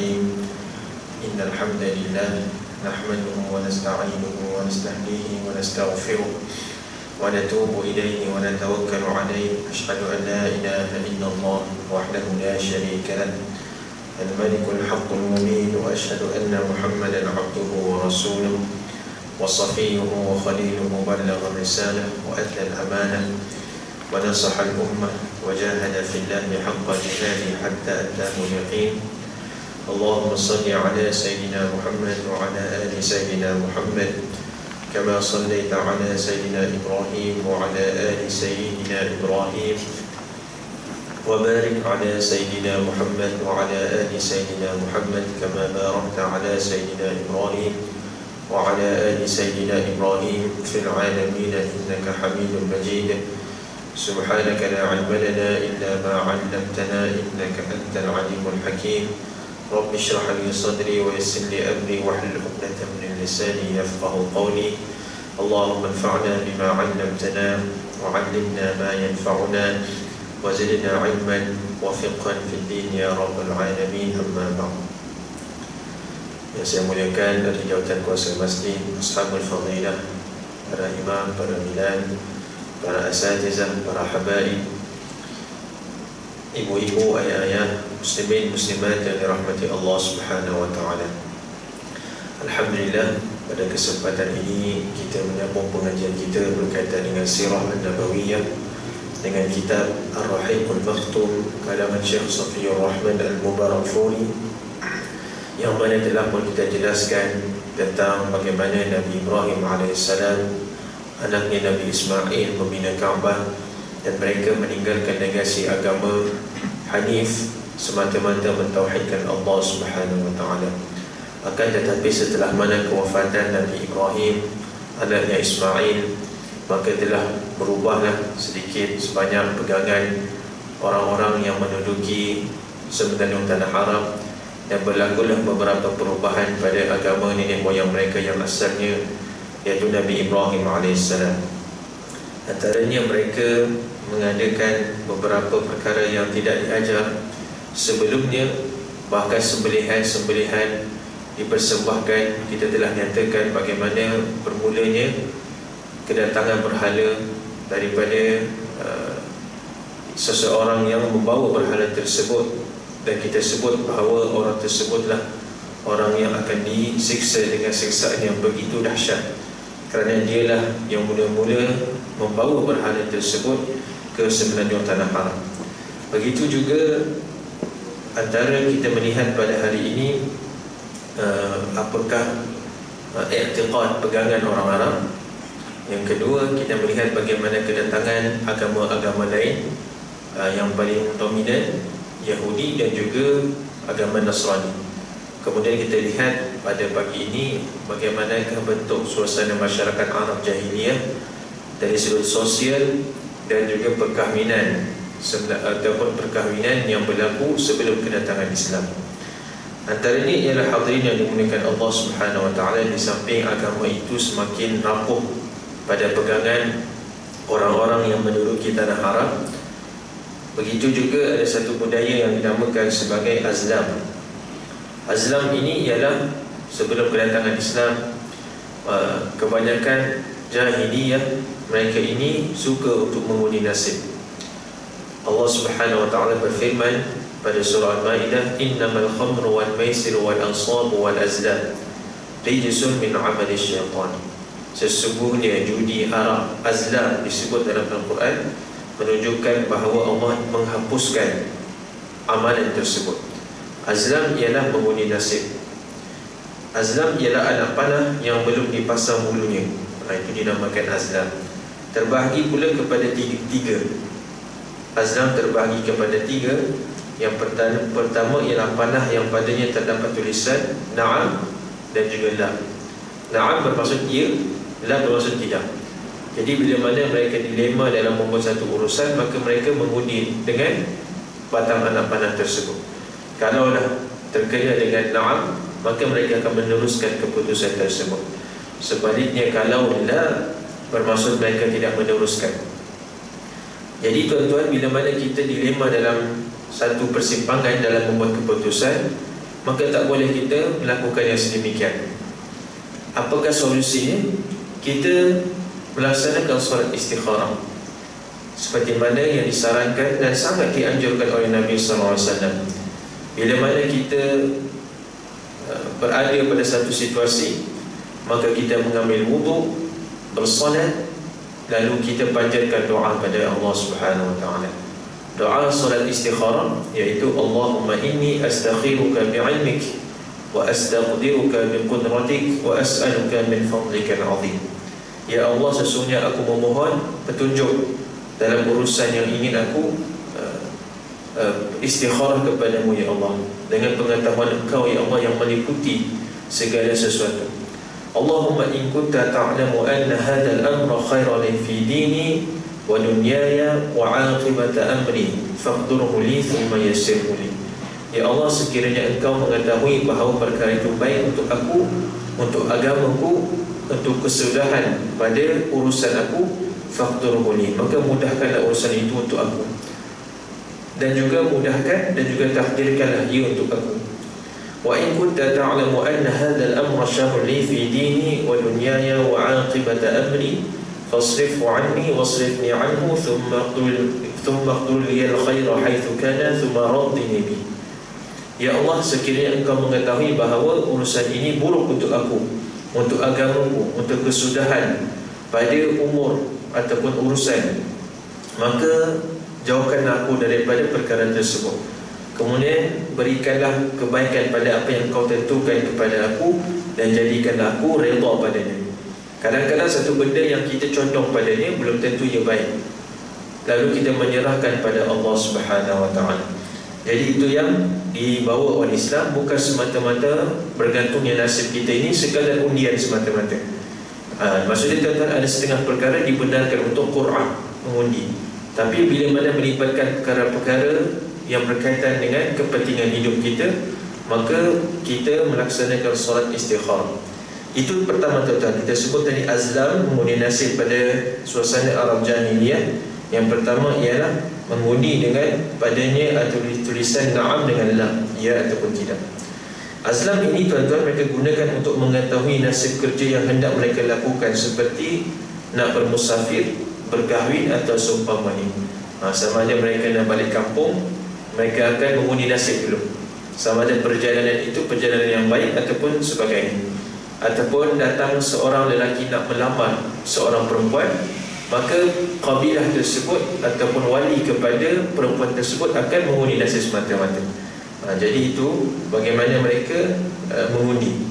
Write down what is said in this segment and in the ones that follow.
الرحيم إن الحمد لله نحمده ونستعينه ونستهديه ونستغفره ونتوب إليه ونتوكل عليه. أشهد أن لا إله إلا الله وحده لا شريك له الملك الحق المبين، وأشهد أن محمدا عبده ورسوله وصفيه وخليله، بلغ الرسالة وأدى الأمانة ونصح الأمة وجاهد في الله حق جهاده حتى أتاه اليقين. اللهم صل على سيدنا محمد وعلى آل سيدنا محمد كما صليت على سيدنا إبراهيم وعلى آل سيدنا إبراهيم، وبارك على سيدنا محمد وعلى آل سيدنا محمد كما باركت على سيدنا إبراهيم وعلى آل سيدنا إبراهيم في العالمين إنك حميد مجيد. سبحانك لا علم لنا إلا ما علمتنا إنك أنت العليم الحكيم. رب اشرح لي صدري ويسر لي أمري واحلل عقدة من لساني يفقه قولي. اللهم انفعنا بما علمتنا وعلمنا ما ينفعنا وزدنا علما وفقها في الدين يا رب العالمين. أما بعد. Yang saya muliakan dari jawatan kuasa masjid, ashabul fadilah, para imam, para milan, para asatizah, para habaib, ibu-ibu, ayah-ayah, muslimin, muslimat yang dirahmati Allah Subhanahu wa ta'ala. Alhamdulillah, pada kesempatan ini kita menyambung pengajian kita berkaitan dengan sirah an-nabawiyah dengan kitab Ar-Rahiqul Makhtum karangan Syekh Safiyur Rahman Al-Mubarakfuri, yang mana telah pun kita jelaskan tentang bagaimana Nabi Ibrahim AS, anaknya Nabi Ismail, membina Kaabah, dan mereka meninggalkan legasi agama Hanif semata-mata mentauhidkan Allah Subhanahu wa ta'ala. Akan tetapi setelah mana kewafatan Nabi Ibrahim, anaknya Ismail, maka telah berubahlah sedikit sebanyak pegangan orang-orang yang menduduki semenanjung tanah Arab, dan berlakulah beberapa perubahan pada agama nenek moyang mereka yang asalnya, iaitu Nabi Ibrahim AS. Antaranya mereka mengadakan beberapa perkara yang tidak diajar sebelumnya. Bahkan sembelihan-sembelihan dipersembahkan. Kita telah nyatakan bagaimana bermulanya kedatangan berhala daripada seseorang yang membawa berhala tersebut, dan kita sebut bahawa orang tersebutlah orang yang akan disiksa dengan siksaan yang begitu dahsyat, kerana dialah yang mula-mula membawa berhala tersebut ke semenanjung tanah Arab. Begitu juga antara kita melihat pada hari ini apakah i'tiqad, pegangan orang Arab. Yang kedua, kita melihat bagaimana kedatangan agama-agama lain yang paling dominan, Yahudi dan juga agama Nasrani. Kemudian kita lihat pada pagi ini bagaimanakah bentuk suasana masyarakat Arab jahiliyah dari sudut sosial dan juga perkahwinan ataupun perkahwinan yang berlaku sebelum kedatangan Islam. Antaranya ialah hadirin yang dimuliakan Allah Subhanahu wa ta'ala, di samping agama itu semakin rapuh pada pegangan orang-orang yang menduduki tanah Arab, begitu juga ada satu budaya yang dinamakan sebagai Azlam. Azlam ini ialah sebelum kedatangan Islam, kebanyakan jahiliyah mereka ini suka untuk mengundi nasib. Allah Subhanahu wa ta'ala berfirman pada surah Al-Maidah, innamal khamru wal maisir wal ansabu wal azlam rijsun min amali syaitan. Sesungguhnya judi, arak, azlam disebut dalam Al-Quran menunjukkan bahawa Allah menghapuskan amalan tersebut. Azlam ialah mengundi nasib. Azlam ialah anak panah yang belum dipasang bulunya, itu dinamakan azlam. Terbahagi pula kepada tiga. Azlam terbahagi kepada tiga. Yang pertama ialah panah yang padanya terdapat tulisan na'am dan juga la. Na'am bermaksud ya, la bermaksud tidak. Jadi bila mana mereka dilema dalam membuat satu urusan, maka mereka mengundi dengan batang anak panah tersebut. Kalaulah terkena dengan na'am, maka mereka akan meneruskan keputusan tersebut. Sebaliknya kalau la, bermaksud mereka tidak meneruskan. Jadi tuan-tuan, bila mana kita dilema dalam satu persimpangan dalam membuat keputusan, maka tak boleh kita melakukan yang sedemikian. Apakah solusinya? Kita melaksanakan solat istikharah seperti mana yang disarankan dan sangat dianjurkan oleh Nabi SAW. Bila mana kita berada pada satu situasi, maka kita mengambil wuduk, bersolat, lalu kita panjatkan doa kepada Allah Subhanahu Wa Taala. Doa solat istikharah iaitu Allahumma inni astakhiruka bi'ilmik wa astaqdiruka biqudratik wa as'aluka min fadlika al-'azim. Ya Allah, sesungguhnya aku memohon petunjuk dalam urusan yang ingin aku istikharah kepadamu ya Allah, dengan pengetahuan Engkau ya Allah yang meliputi segala sesuatu. Allahumma in kunta ta'lamu anna hadha al-amra khairan li fi dini wa dunyaya wa 'aqibata amri faqdurhu li thumma yassirhu li. Ya Allah, sekiranya Engkau mengetahui bahawa perkara itu baik untuk aku, untuk agamaku, untuk kesudahan pada urusan aku, faqdurhu li, maka mudahkanlah urusan itu untuk aku, dan juga mudahkan dan juga takdirkanlah ia untuk aku. Wa in kunta ta'lamu anna hadha al-amra sharrun li fi dini wa dunyaya wa 'aqibata amri fasrifhu 'anni wasrifni 'anhu thumma qul li al-khayra haythu kana thumma raddini bi. Ya Allah, sekiranya Engkau mengetahui bahawa urusan ini buruk untuk aku, untuk agamaku, untuk kesudahan pada umur ataupun urusan, maka jauhkanlah aku daripada perkara tersebut. Kemudian berikanlah kebaikan pada apa yang Kau tentukan kepada aku, dan jadikanlah aku redha padanya. Kadang-kadang satu benda yang kita condong padanya belum tentu ia baik, lalu kita menyerahkan pada Allah Subhanahu Wa Taala. Jadi itu yang dibawa oleh Islam, bukan semata-mata bergantungnya nasib kita ini sekadar undian semata-mata. Maksudnya tuan-tuan, ada setengah perkara dibenarkan untuk Quran mengundi, tapi bila mana melibatkan perkara-perkara yang berkaitan dengan kepentingan hidup kita, maka kita melaksanakan solat istikharah. Itu pertama tuan-tuan, kita sebut tadi azlam, mengundi nasib pada suasana Arab Jahiliyah. Yang pertama ialah mengundi dengan padanya atau tulisan na'am dengan la, ya ataupun tidak. Azlam ini tuan-tuan mereka gunakan untuk mengetahui nasib kerja yang hendak mereka lakukan, seperti nak bermusafir, berkahwin atau seumpamanya. Sama ada mereka nak balik kampung, mereka akan mengundi nasib dulu, sama ada perjalanan itu perjalanan yang baik ataupun sebagainya. Ataupun datang seorang lelaki nak melamar seorang perempuan, maka kabilah tersebut ataupun wali kepada perempuan tersebut akan mengundi nasib semata-mata. Jadi itu bagaimana mereka mengundi.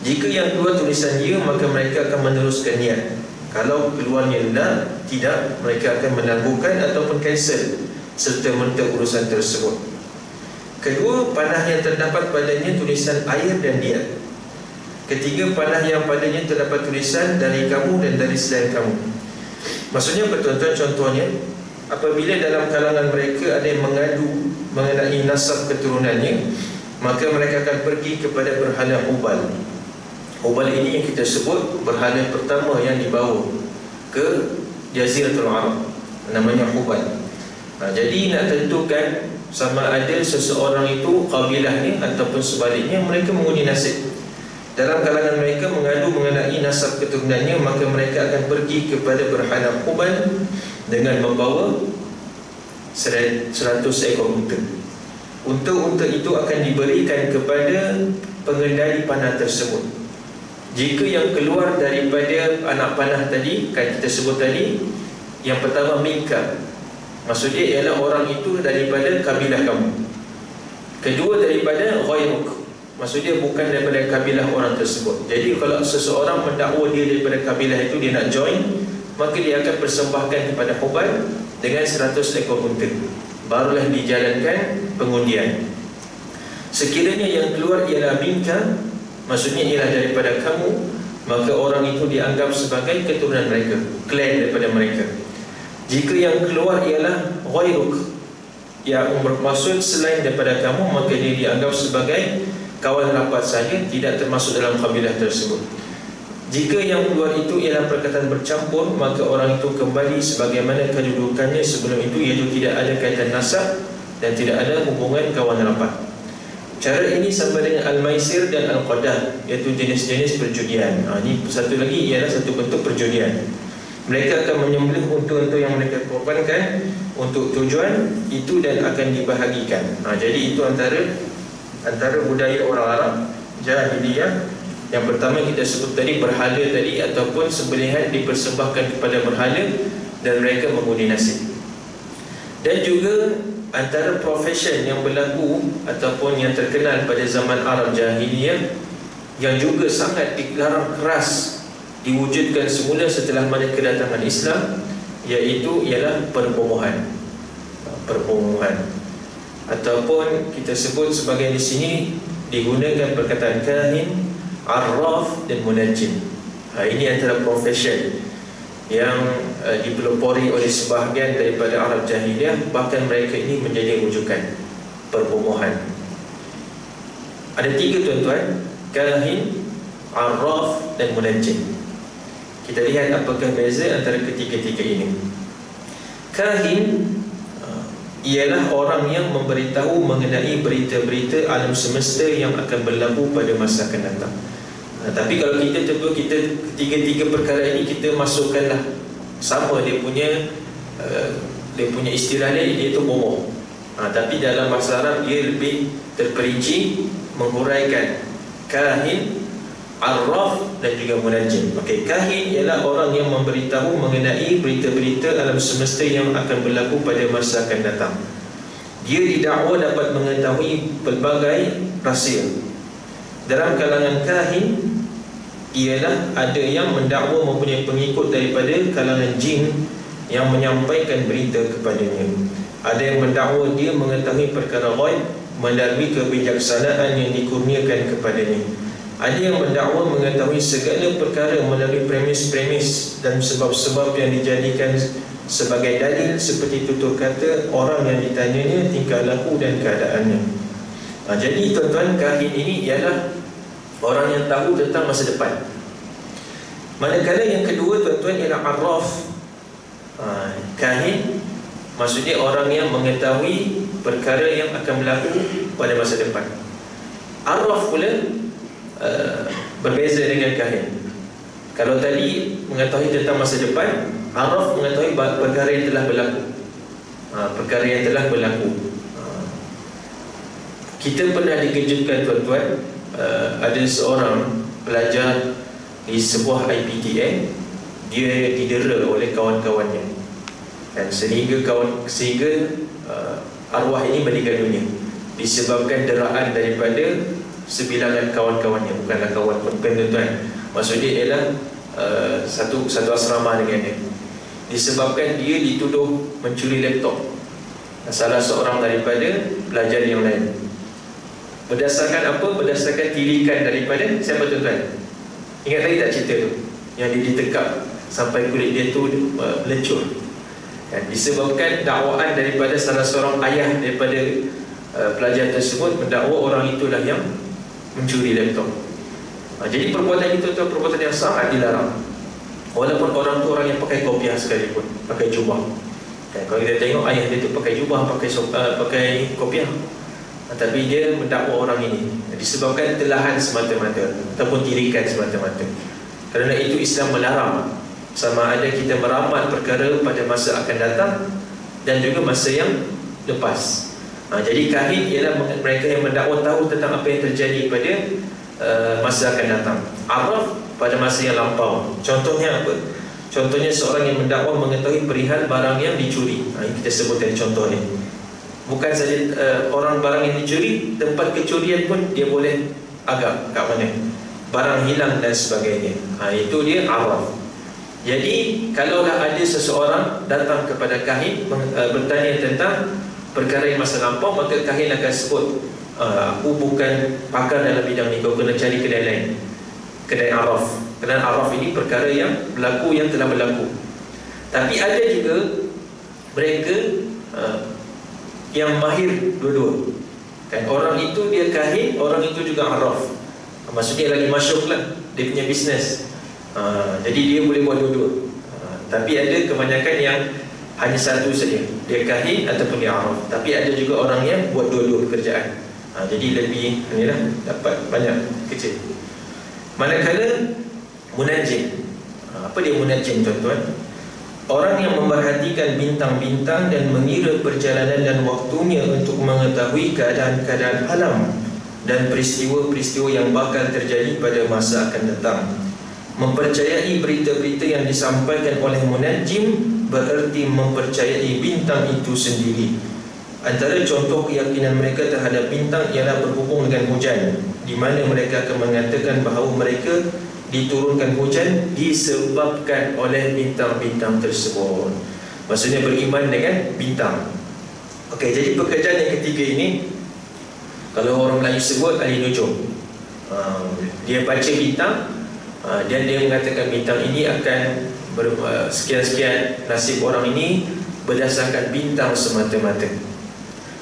Jika yang keluar tulisan ya, maka mereka akan meneruskan niat. Kalau keluarnya tidak, mereka akan menangguhkan ataupun cancel serta merta urusan tersebut. Kedua, panah yang terdapat padanya tulisan air dan niat. Ketiga, panah yang padanya terdapat tulisan dari kamu dan dari selain kamu. Maksudnya tuan-tuan, contohnya apabila dalam kalangan mereka ada yang mengadu mengenai nasab keturunannya, maka mereka akan pergi kepada berhala Hubal. Hubal ini yang kita sebut berhala pertama yang dibawa ke Jaziratul Arab, namanya Hubal. Jadi nak tentukan sama ada seseorang itu kabilahnya ataupun sebaliknya, mereka mengundi nasib. Dalam kalangan mereka mengadu mengenai nasab keturunannya, maka mereka akan pergi kepada berhala Hubal dengan membawa 100 ekor unta. Unta-unta itu akan diberikan kepada pengendali panah tersebut. Jika yang keluar daripada anak panah tadi, kan kita sebut tadi, yang pertama Minka, maksudnya ialah orang itu daripada kabilah kamu. Kedua daripada Ghairuk, maksudnya bukan daripada kabilah orang tersebut. Jadi kalau seseorang mendakwa dia daripada kabilah itu, dia nak join, maka dia akan persembahkan kepada Hubal dengan 100 ekor unta. Barulah dijalankan pengundian. Sekiranya yang keluar ialah Minka, maksudnya ialah daripada kamu, maka orang itu dianggap sebagai keturunan mereka, klan daripada mereka. Jika yang keluar ialah Ghairuk, yang bermaksud selain daripada kamu, maka dia dianggap sebagai kawan rapat saja, tidak termasuk dalam kabilah tersebut. Jika yang keluar itu ialah perkataan bercampur, maka orang itu kembali sebagaimana kedudukannya sebelum itu, iaitu tidak ada kaitan nasab dan tidak ada hubungan kawan rapat. Cara ini sama dengan al-maisir dan al-qadah, iaitu jenis-jenis perjudian. Ini satu lagi ialah satu bentuk perjudian. Mereka akan menyembelih unta-unta yang mereka korbankan untuk tujuan itu dan akan dibahagikan. Jadi itu antara budaya orang Arab jahiliyah. Yang pertama kita sebut tadi berhala tadi, ataupun sembelihan dipersembahkan kepada berhala dan mereka mengundi nasib. Dan juga antara profession yang berlaku ataupun yang terkenal pada zaman Arab jahiliyah yang juga sangat dilarang keras diwujudkan semula setelah mana kedatangan Islam, ialah perbomohan. Ataupun kita sebut sebagai di sini digunakan perkataan kahin, arraf dan munajjim. Ini antara profession yang dipelopori oleh sebahagian daripada Arab jahiliyah. Bahkan mereka ini menjadi rujukan perbomohan. Ada 3 tuan-tuan: kahin, arraf dan munajjim. Kita lihat apakah beza antara ketiga-tiga ini. Kahin ialah orang yang memberitahu mengenai berita-berita alam semesta yang akan berlaku pada masa akan datang. Tapi kalau kita cuba ketiga-tiga perkara ini kita masukkanlah sama dia punya istilah dia, iaitu bomoh. Tapi dalam bahasa Arab dia lebih terperinci menguraikan kahin, arraf dan juga munajjim. Kahin ialah orang yang memberitahu mengenai berita-berita alam semesta yang akan berlaku pada masa akan datang. Dia didakwa dapat mengetahui pelbagai rahsia. Dalam kalangan kahin ialah ada yang mendakwa mempunyai pengikut daripada kalangan jin yang menyampaikan berita kepadanya. Ada yang mendakwa dia mengetahui perkara ghaib melalui kebijaksanaan yang dikurniakan kepadanya. Ada yang mendakwa mengetahui segala perkara melalui premis-premis dan sebab-sebab yang dijadikan sebagai dalil, seperti tutur kata orang yang ditanyanya, tingkah laku dan keadaannya. Jadi tuan-tuan, kahin ini ialah orang yang tahu tentang masa depan. Manakala yang kedua tuan-tuan ialah arraf. Kahin maksudnya orang yang mengetahui perkara yang akan berlaku pada masa depan. Arraf pula berbeza dengan kahin. Kalau tadi mengetahui tentang masa depan, arraf mengetahui perkara yang telah berlaku. Perkara yang telah berlaku. Kita pernah dikejutkan tuan-tuan, ada seorang pelajar di sebuah IPTN, dia didera oleh kawan-kawannya, dan sehingga arwah ini meninggal dunia disebabkan deraan daripada sebilangan kawan-kawannya. Bukanlah kawan pun, tuan-tuan, maksudnya ialah satu asrama dengan dia. Disebabkan dia dituduh mencuri laptop salah seorang daripada pelajar yang lain. Berdasarkan apa? Berdasarkan tirikan daripada siapa tuan-tuan? Ingat lagi tak cerita tu? Yang dia ditekap sampai kulit dia tu melecur. Disebabkan dakwaan daripada salah seorang ayah daripada pelajar tersebut, mendakwa orang itulah yang mencuri laptop. Jadi perbuatan itu perbuatan yang sangat dilarang. Walaupun orang tu orang yang pakai kopiah sekalipun, pakai jubah. Kalau kita tengok ayah dia tu pakai jubah, pakai kopiah, tapi dia mendakwa orang ini disebabkan telahan semata-mata ataupun tirikan semata-mata. Kerana itu Islam melarang, sama ada kita meramal perkara pada masa akan datang dan juga masa yang lepas. Jadi kahin ialah mereka yang mendakwa tahu tentang apa yang terjadi pada masa akan datang. Arraf pada masa yang lampau. Contohnya apa? Contohnya seorang yang mendakwa mengetahui perihal barang yang dicuri. Ini kita sebut tadi contohnya. Bukan saja barang yang dicuri, tempat kecurian pun dia boleh agak kat mana, barang hilang dan sebagainya. Itu dia arraf. Jadi kalaulah ada seseorang datang kepada kahin bertanya tentang perkara yang masa lampau, maka kahin akan sebut, aku bukan pakar dalam bidang ni, kau kena cari kedai lain, kedai arraf. Kerana arraf ini perkara yang berlaku, yang telah berlaku. Tapi ada juga mereka yang mahir dua-dua. Orang itu dia kahin, orang itu juga arraf. Maksudnya lagi masyhur lah dia punya bisnes. Jadi dia boleh buat dua-dua. Tapi ada kebanyakan yang hanya satu saja, dia kahin ataupun dia arraf. Tapi ada juga orang yang buat dua-dua pekerjaan. Jadi lebih inilah, dapat banyak kecil. Manakala munajim, apa dia munajim tuan-tuan? Orang yang memerhatikan bintang-bintang dan mengira perjalanan dan waktunya untuk mengetahui keadaan-keadaan alam dan peristiwa-peristiwa yang bakal terjadi pada masa akan datang. Mempercayai berita-berita yang disampaikan oleh munajim bererti mempercayai bintang itu sendiri. Antara contoh keyakinan mereka terhadap bintang ialah berhubung dengan hujan, di mana mereka akan mengatakan bahawa mereka diturunkan hujan disebabkan oleh bintang-bintang tersebut. Maksudnya beriman dengan bintang. Okey, jadi pekerjaan yang ketiga ini, kalau orang Melayu sebut ahli nujum. Dia baca bintang, dan dia mengatakan bintang ini akan sekian-sekian nasib orang ini berdasarkan bintang semata-mata.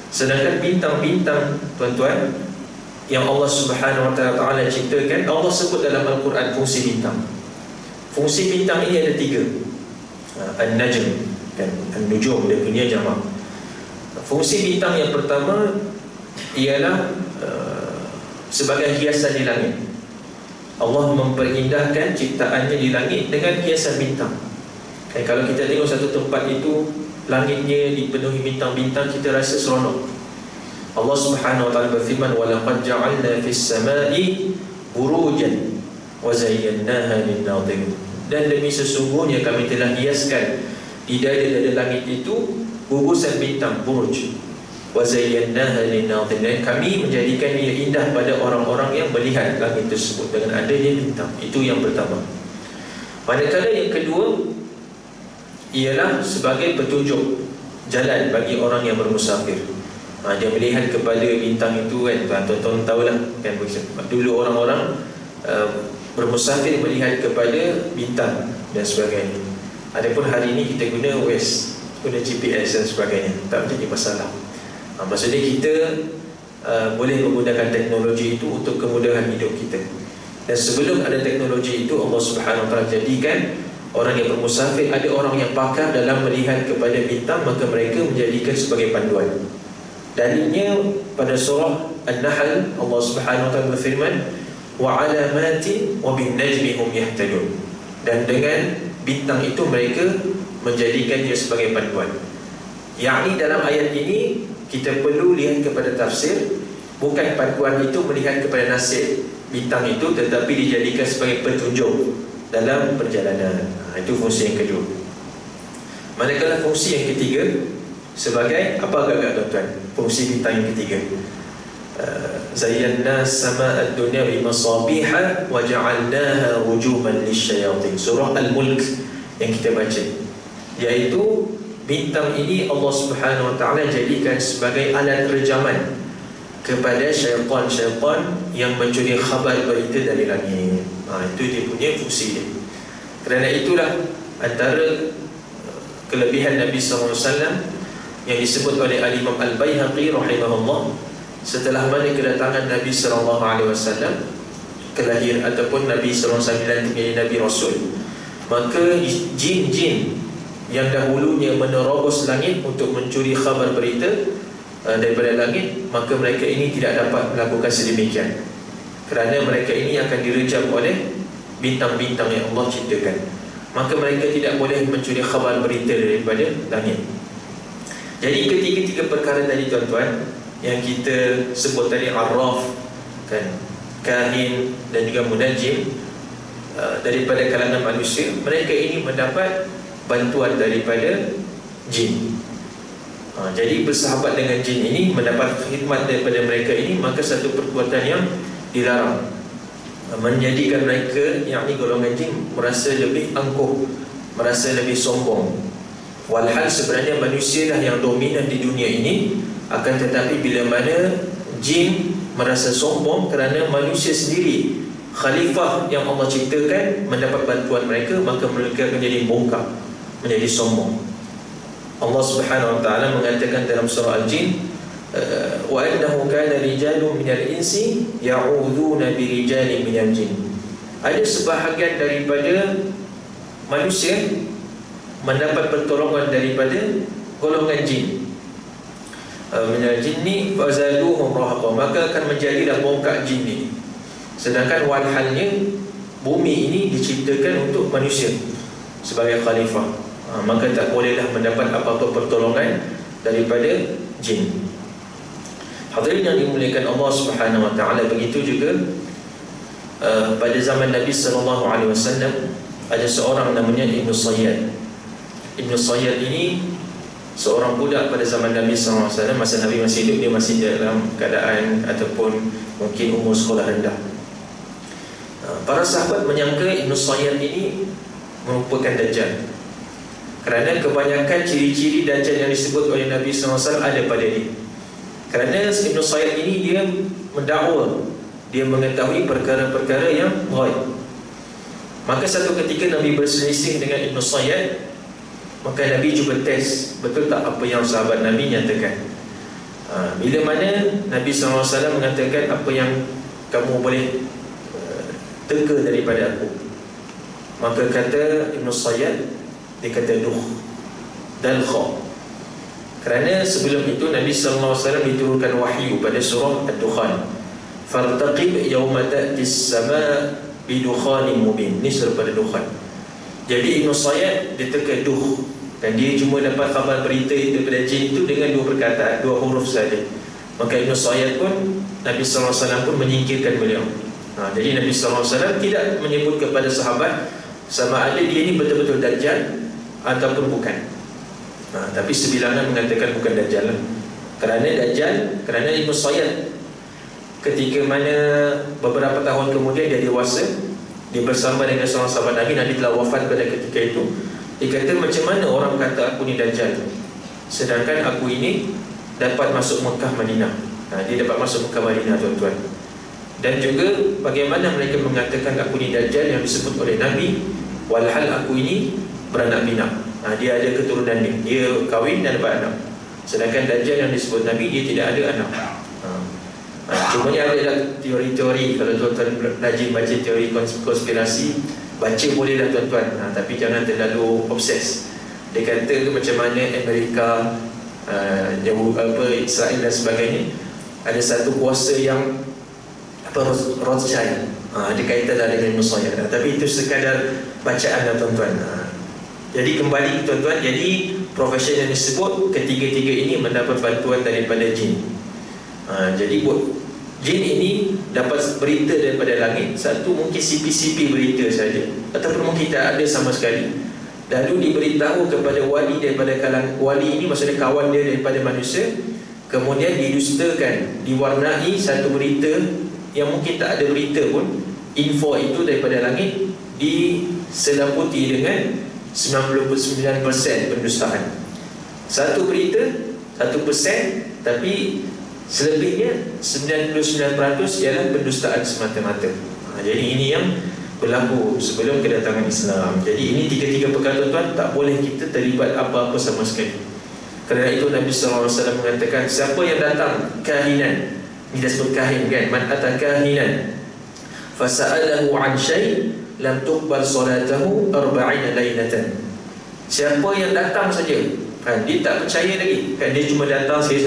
Sedangkan bintang-bintang, tuan-tuan, yang Allah Subhanahu Wa Taala ciptakan, Allah sebut dalam Al-Quran fungsi bintang. Fungsi bintang ini ada 3. An-Najm dan An-Nujum, dia punya jamak. Fungsi bintang yang pertama ialah sebagai hiasan di langit. Allah memperindahkan ciptaannya di langit dengan hiasan bintang. Kalau kita tengok satu tempat itu langitnya dipenuhi bintang-bintang, kita rasa seronok. Allah Subhanahu Wa Taala berfirman, "Walaqad ja'alna fis sama'i burujan wa zayyannaha lin-nadhirin." Dan demi sesungguhnya kami telah hiaskan di dada-dada langit itu gugusan bintang, buruj, wa zayyannaha lin-nadhirin. Dan kami menjadikan ia indah pada orang-orang yang melihat langit tersebut dengan adanya bintang. Itu yang pertama. Manakala yang kedua ialah sebagai petunjuk jalan bagi orang yang bermusafir. Dia melihat kepada bintang itu kan, tuan-tuan tahulah kan, dulu orang-orang bermusafir melihat kepada bintang dan sebagainya. Adapun hari ini kita guna Waze, guna GPS dan sebagainya, tak menjadi masalah. Maksudnya kita boleh menggunakan teknologi itu untuk kemudahan hidup kita. Dan sebelum ada teknologi itu, Allah Subhanahu Wa Taala jadikan orang yang bermusafir, ada orang yang pakar dalam melihat kepada bintang, maka mereka menjadikan sebagai panduan. Dalilnya pada surah An-Nahl, Allah Subhanahu Wa Taala berfirman, wa alamatin wa bin najmi hum yahtadun. Dan dengan bintang itu mereka menjadikan dia sebagai panduan. Yakni dalam ayat ini kita perlu lihat kepada tafsir, bukan panduan itu melihat kepada nasib bintang itu, tetapi dijadikan sebagai petunjuk dalam perjalanan. Itu fungsi yang kedua. Manakala fungsi yang ketiga sebagai apa agak-agak tuan-tuan? Fungsi bintang yang ketiga, Zayyana sama'ad dunya bimasabiha wa ja'alnaha rujuman lisyayatin. Surah Al-Mulk yang kita baca, iaitu bintang ini Allah Subhanahu Wa Taala jadikan sebagai alat rejaman kepada syaitan-syaitan yang mencuri khabar berita dari langit. Itu dia punya fungsi dia. Kerana itulah antara kelebihan Nabi SAW yang disebut oleh Al-Imam Al-Baihaqi rahimahullah, setelah mana kedatangan Nabi SAW kelahir ataupun Nabi SAW menjadi Nabi Rasul, maka jin-jin yang dahulunya menerobos langit untuk mencuri khabar berita daripada langit, maka mereka ini tidak dapat melakukan sedemikian, kerana mereka ini akan direjam oleh bintang-bintang yang Allah ciptakan. Maka mereka tidak boleh mencuri khabar berita daripada langit. Jadi ketiga-tiga perkara tadi tuan-tuan yang kita sebut tadi, arraf kan, kahin dan juga munajim, daripada kalangan manusia, mereka ini mendapat bantuan daripada jin. Jadi bersahabat dengan jin ini, mendapat khidmat daripada mereka ini, maka satu perbuatan yang dilarang, menjadikan mereka, yakni golongan jin, merasa lebih angkuh, merasa lebih sombong. Walhal sebenarnya manusia lah yang dominan di dunia ini, akan tetapi bila mana jin merasa sombong kerana manusia sendiri, khalifah yang Allah ciptakan, mendapat bantuan mereka, maka mereka menjadi bongkak, menjadi sombong. Allah Subhanahu Wa Taala mengatakan dalam surah Al-Jin, wa annahu kana rijalun minal insi ya'udzuuna birijalin minal jin. Ada sebahagian daripada manusia mendapat pertolongan daripada golongan jin. minal jinni fazaduhum rahaqa, maka akan menjadilah bongkak jin ini. Sedangkan walhalnya bumi ini diciptakan untuk manusia sebagai khalifah, maka tak bolehlah mendapat apa-apa pertolongan daripada jin. Hadirin yang dimuliakan Allah Subhanahu wa taala, begitu juga pada zaman Nabi sallallahu alaihi wasallam ada seorang namanya Ibnu Sayyad. Ibnu Sayyad ini seorang budak pada zaman Nabi sallallahu alaihi wasallam. Masa Nabi masih hidup, dia masih dalam keadaan ataupun mungkin umur sekolah rendah. Para sahabat menyangka Ibnu Sayyad ini merupakan Dajjal, kerana kebanyakan ciri-ciri Dajjal yang disebut oleh Nabi SAW ada pada dia. Kerana Ibnu Sayyad ini dia mendakwa, dia mengetahui perkara-perkara yang ghaib. Maka satu ketika Nabi berselisih dengan Ibnu Sayyad, maka Nabi cuba test betul tak apa yang sahabat Nabi nyatakan. Bila mana Nabi SAW mengatakan apa yang kamu boleh teka daripada aku, maka kata Ibnu Sayyad, dia kata duh dan kha. Kerana sebelum itu Nabi SAW diturunkan wahyu pada surah Ad-Dukhan, fartaqib yawma ta'tis sama' bidukhanin mubin. Ini surah pada Dukhan. Jadi Ibnu Sayyad dia teka duh, dan dia cuma dapat khabar berita itu daripada jin itu dengan dua perkataan, dua huruf saja. Maka Ibnu Sayyad pun, Nabi SAW pun menyingkirkan beliau. Jadi Nabi SAW tidak menyebut kepada sahabat sama ada dia ini betul-betul Dajjal ataupun bukan. Tapi sebilangan mengatakan bukan Dajjal lah. Kerana Dajjal, kerana Ibnu Sayyad ketika mana beberapa tahun kemudian dia dewasa, dia bersama dengan seorang sahabat Nabi, Nabi telah wafat pada ketika itu. Dia kata, macam mana orang kata aku ni Dajjal, sedangkan aku ini dapat masuk Mekah Madinah. Dia dapat masuk Mekah Madinah, tuan-tuan. Dan juga bagaimana mereka mengatakan aku ni Dajjal yang disebut oleh Nabi, walhal aku ini beranak pinak. Dia ada keturunan dia kahwin dan dapat anak. Sedangkan Dajjal yang disebut Nabi, dia tidak ada anak. Cumanya ada teori-teori. Kalau tuan-tuan rajin baca teori konspirasi, baca bolehlah tuan-tuan, tapi jangan terlalu obses. Dia kata macam mana Amerika, Israel dan sebagainya, ada satu kuasa yang Rothschild, ada kaitan dengan Ibnu Sayyad. Tapi itu sekadar bacaan lah tuan-tuan. Jadi kembali tuan-tuan, jadi profesi yang disebut ketiga-tiga ini mendapat bantuan daripada jin. Jadi buat jin ini dapat berita daripada langit. Satu mungkin sipi-sipi berita saja, ataupun mungkin tak ada sama sekali. Lalu diberitahu kepada wali daripada kalangan, wali ini maksudnya kawan dia daripada manusia. Kemudian didustakan, diwarnai satu berita yang mungkin tak ada berita pun. Info itu daripada langit diselaputi dengan 99% pendustaan. Satu berita 1%, tapi selebihnya 99% ialah pendustaan semata-mata. Jadi ini yang berlaku sebelum kedatangan Islam. Jadi ini tiga-tiga perkara tuan-tuan, tak boleh kita terlibat apa-apa sama sekali. Kerana itu Nabi SAW mengatakan, siapa yang datang kahinan, ini dah sebut kahin kan, man ata kahinan fasa'alahu an syai' lam tuqbal salatahu 40 lailatan. Siapa yang datang saja, dia tak percaya lagi, dia cuma datang saja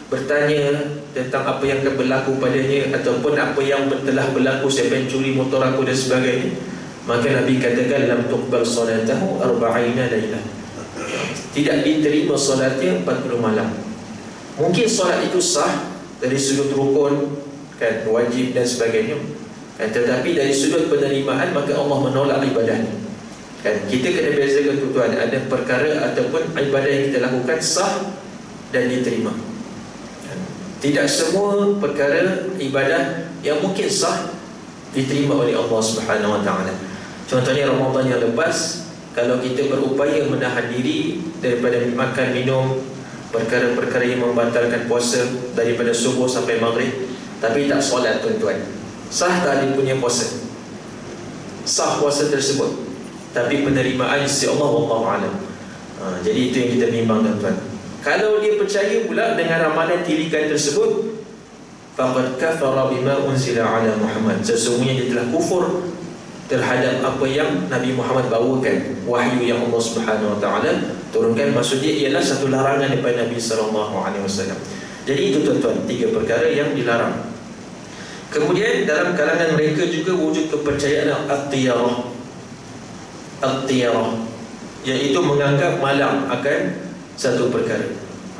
bertanya tentang apa yang akan berlaku padanya, ataupun apa yang telah berlaku, siapa yang curi motor aku dan sebagainya, maka Nabi katakan lam tuqbal salatahu 40 lailah, tidak diterima solatnya 40 malam. Mungkin solat itu sah dari sudut rukun kan, wajib dan sebagainya kan, tetapi dari sudut penerimaan maka Allah menolak ibadahnya kan. Kita kena bezakan tuan-tuan, ada perkara ataupun ibadah yang kita lakukan sah dan diterima kan. Tidak semua perkara ibadah yang mungkin sah diterima oleh Allah Subhanahu wa taala. Contohnya Ramadan yang lepas, kalau kita berupaya menahan diri daripada makan minum, perkara-perkara yang membatalkan puasa daripada subuh sampai maghrib, tapi tak solat tuan-tuan, sah tak dia punya puasa? Sah puasa tersebut, tapi penerimaan sisi Allah wallahu a'lam. Jadi itu yang kita bimbang tuan-tuan. Kalau dia percaya pula dengan ramalan tirikan tersebut, faqad kafara bima unzila ala Muhammad, sesungguhnya dia telah kufur terhadap apa yang Nabi Muhammad bawakan, wahyu yang Allah Subhanahu Wa Taala turunkan. Maksudnya ialah satu larangan daripada Nabi Sallallahu Alaihi Wasallam. Jadi itu tuan-tuan, 3 perkara yang dilarang. Kemudian dalam kalangan mereka juga wujud kepercayaan at-tiyarah. At-tiyarah, iaitu menganggap malang akan satu perkara,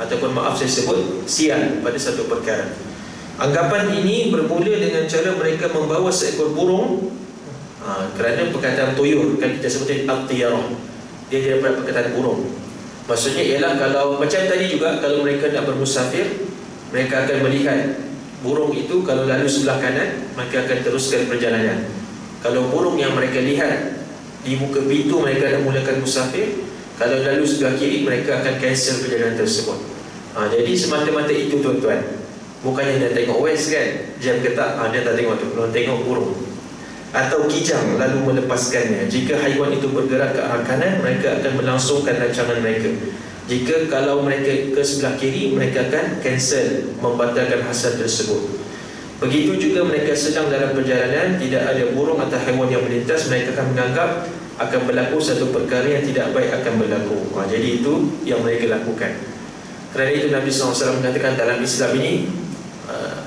ataupun maaf saya sebut sial pada satu perkara. Anggapan ini bermula dengan cara mereka membawa seekor burung. Kerana perkataan tuyur, kan kita sebutkan at-tiyarah, dia daripada perkataan burung. Maksudnya ialah kalau macam tadi juga, kalau mereka nak bermusafir, mereka akan melihat burung itu kalau lalu sebelah kanan, maka akan teruskan perjalanan. Kalau burung yang mereka lihat di muka pintu mereka nak mulakan musafir, kalau lalu sebelah kiri, mereka akan cancel perjalanan tersebut. Jadi semata-mata itu tuan-tuan, bukannya dia tengok west kan, jam ketak, dia tak tengok tu, dia tengok burung atau kijang lalu melepaskannya. Jika haiwan itu bergerak ke arah kanan, mereka akan melangsungkan rancangan mereka. Jika kalau mereka ke sebelah kiri, mereka akan cancel, membatalkan hasad tersebut. Begitu juga mereka sedang dalam perjalanan, tidak ada burung atau haiwan yang melintas, mereka akan menganggap akan berlaku satu perkara yang tidak baik akan berlaku. Jadi itu yang mereka lakukan. Kerana itu Nabi SAW mengatakan dalam Islam ini,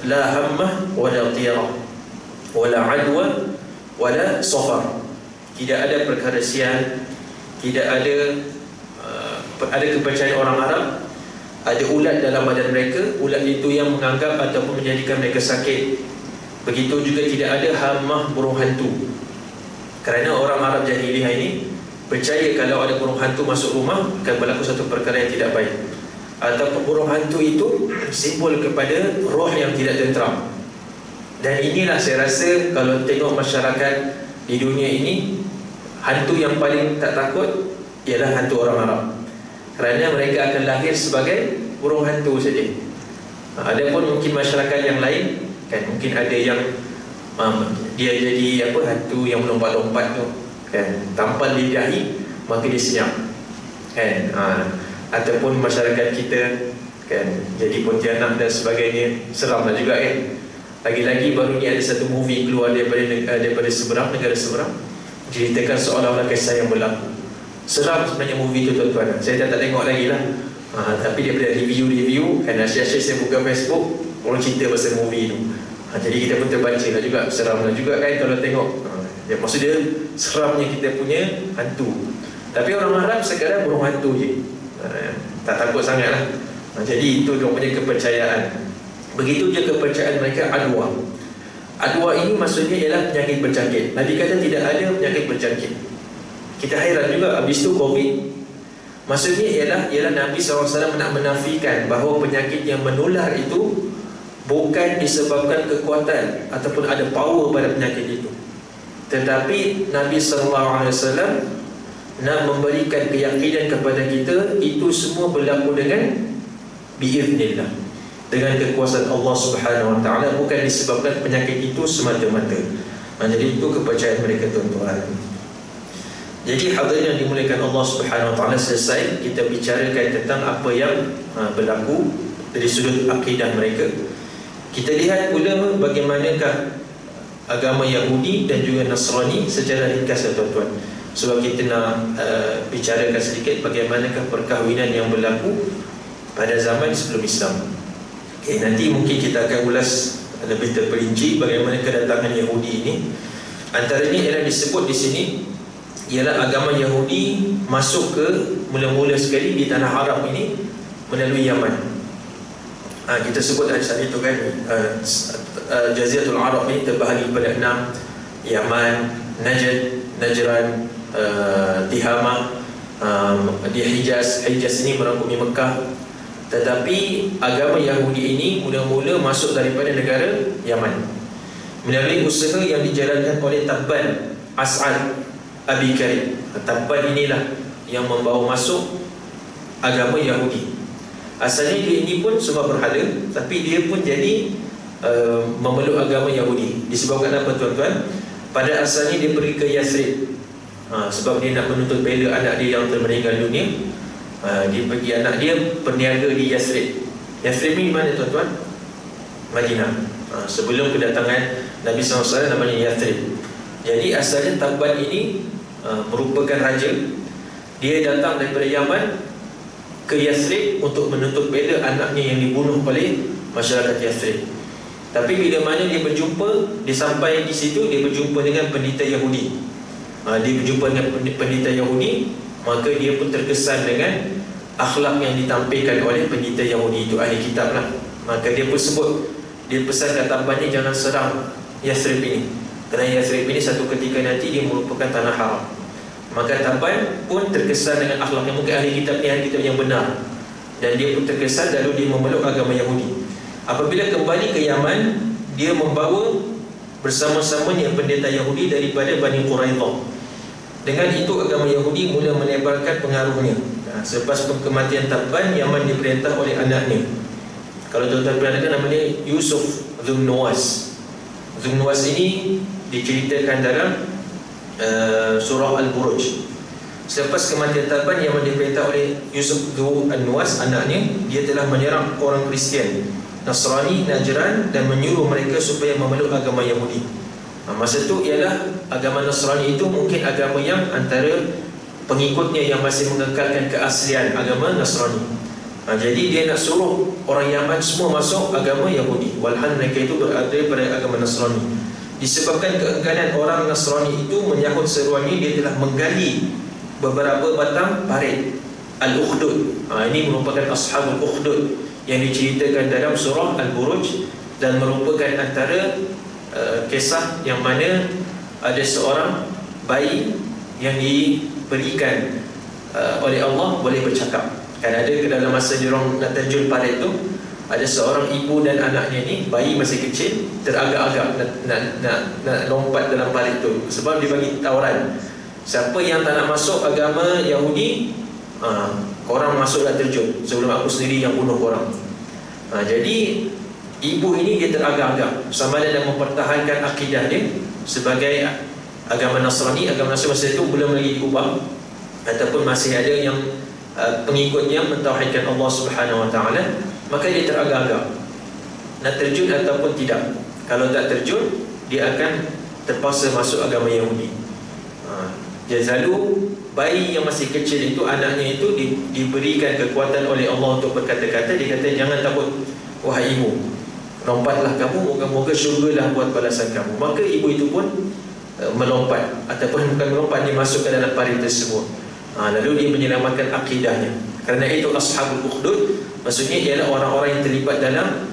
la hammah wala tiyarah wala adwa wala safar. Tidak ada perkara sial, tidak ada kepercayaan orang Arab, ada ulat dalam badan mereka, ulat itu yang menganggap ataupun menjadikan mereka sakit. Begitu juga tidak ada hammah, burung hantu. Kerana orang Arab jahiliyah ini percaya kalau ada burung hantu masuk rumah akan berlaku satu perkara yang tidak baik, ataupun burung hantu itu simbol kepada roh yang tidak tenteram. Dan inilah saya rasa kalau tengok masyarakat di dunia ini, hantu yang paling tak takut ialah hantu orang Arab. Kerana mereka akan lahir sebagai burung hantu saja. Adapun mungkin masyarakat yang lain kan, mungkin ada yang dia jadi hantu yang melompat-lompat tu kan, tampal di dahi maka dia senyap kan. Ataupun masyarakat kita kan, jadi pontianak dan sebagainya, seramlah juga kan. Lagi-lagi baru ni ada satu movie keluar daripada seberang, negara seberang, ceritakan seolah-olah kisah yang berlaku. Seram sebenarnya movie tu tuan-tuan. Saya tak tengok lagi lah, tapi daripada review kan, asyik-asyik saya buka Facebook, orang cerita pasal movie tu. Jadi kita pun terbaca lah juga, seram lah juga kan kalau tengok. Maksud dia seramnya kita punya hantu. Tapi orang Arab sekadar burung hantu je, tak takut sangat lah. Jadi itu dia punya kepercayaan. Begitu je kepercayaan mereka adwa. Adwa ini maksudnya ialah penyakit berjangkit. Nabi kata tidak ada penyakit berjangkit. Kita hairan juga, habis tu COVID. Maksudnya ialah Nabi SAW nak menafikan bahawa penyakit yang menular itu bukan disebabkan kekuatan ataupun ada power pada penyakit itu, tetapi Nabi SAW nak memberikan keyakinan kepada kita itu semua berlaku dengan biiznillah, dengan kekuasaan Allah Subhanahu Wa Taala, bukan disebabkan penyakit itu semata-mata. Jadi itu kepercayaan mereka tuan-tuan. Jadi hadirin yang dimuliakan Allah Subhanahu Wa Taala, selesai kita bicarakan tentang apa yang berlaku dari sudut akidah mereka. Kita lihat pula bagaimanakah agama Yahudi dan juga Nasrani secara ringkas tuan-tuan. Sebab kita nak bicarakan sedikit bagaimanakah perkahwinan yang berlaku pada zaman sebelum Islam. Nanti mungkin kita akan ulas lebih terperinci bagaimana kedatangan Yahudi ini. Antaranya ialah disebut di sini ialah agama Yahudi masuk ke mula-mula sekali di tanah Arab ini melalui Yaman. Kita sebut hari saat itu kan, Jaziratul Arab ini terbahagi pada 6: Yaman, Najd, Najran, Tihamah, di Hijaz. Hijaz ini merangkumi Mekah. Tetapi agama Yahudi ini mula-mula masuk daripada negara Yaman melalui usaha yang dijalankan oleh Tabban As'ad Abi Karib. Tabban inilah yang membawa masuk agama Yahudi. Asalnya dia ini pun semua berhala, tapi dia pun jadi memeluk agama Yahudi. Disebabkan apa tuan-tuan? Pada asalnya dia pergi ke Yathrib, sebab dia nak menuntut bela anak dia yang telah meninggal dunia. Dia pergi, anak dia berniaga di Yathrib. Yathrib ni mana tuan-tuan? Madinah. Sebelum kedatangan Nabi SAW namanya Yathrib. Jadi asalnya Taban ini merupakan raja. Dia datang daripada Yaman ke Yathrib untuk menuntut bela anaknya yang dibunuh oleh masyarakat Yathrib. Tapi bila mana dia berjumpa, dia sampai di situ, dia berjumpa dengan pendeta Yahudi. Dia berjumpa dengan pendeta Yahudi, maka dia pun terkesan dengan akhlak yang ditampilkan oleh pendeta Yahudi itu, ahli kitab lah. Maka dia pun sebut, dia pesan kat Taban ni jangan serang Yathrib ini, kerana Yathrib ini satu ketika nanti dia merupakan tanah haram. Maka Taban pun terkesan dengan akhlak yang mungkin ahli kitab ni ahli kitab yang benar, dan dia pun terkesan lalu dia memeluk agama Yahudi. Apabila kembali ke Yaman, dia membawa bersama-samanya pendeta Yahudi daripada Bani Quraidah. Dengan itu agama Yahudi mula menebarkan pengaruhnya. Selepas kematian Taban, Yaman diperintah oleh anaknya. Kalau tuan-tuan pernah dengar namanya Yusuf Dzunnuwas. Dzunnuwas ini diceritakan dalam surah Al-Buruj. Selepas kematian Taban, Yaman diperintah oleh Yusuf Dzunnuwas, anaknya. Dia telah menyerang orang Kristian, Nasrani, Najran, dan menyuruh mereka supaya memeluk agama Yahudi. Masa itu ialah agama Nasrani itu mungkin agama yang antara pengikutnya yang masih mengekalkan keaslian agama Nasrani. Jadi dia nak suruh orang Yaman semua masuk agama Yahudi, walhal mereka itu berada pada agama Nasrani. Disebabkan keengganan orang Nasrani itu menyahut seruannya, dia telah menggali beberapa batang parit Al-Ukhdud. Ini merupakan Ashabul Ukhdud yang diceritakan dalam surah Al-Buruj, dan merupakan antara kisah yang mana ada seorang bayi yang diberikan oleh Allah boleh bercakap. Kan ada ke dalam masa diorang nak terjun parit tu, ada seorang ibu dan anaknya ni, bayi masih kecil, teragak-agak nak lompat dalam parit tu. Sebab dia bagi tawaran, siapa yang tak nak masuk agama Yahudi, korang masuk dan terjun, sebelum aku sendiri yang bunuh korang. Jadi ibu ini dia teragak-agak sama ada nak mempertahankan akidah dia sebagai agama Nasrani. Agama Nasrani masa itu belum lagi diubah, ataupun masih ada yang pengikutnya mentauhidkan Allah Subhanahu Wa Taala. Maka dia teragak-agak nak terjun ataupun tidak. Kalau tak terjun, dia akan terpaksa masuk agama Yahudi. Jazalu, bayi yang masih kecil itu, anaknya itu diberikan kekuatan oleh Allah untuk berkata-kata. Dia kata, jangan takut wahai ibu, lompatlah kamu, moga-moga syurgalah buat balasan kamu. Maka ibu itu pun melompat, ataupun bukan melompat, dia masuk ke dalam parit tersebut. Lalu dia menyelamatkan akidahnya. Kerana itu Ashabul Ukhdud maksudnya ialah orang-orang yang terlibat dalam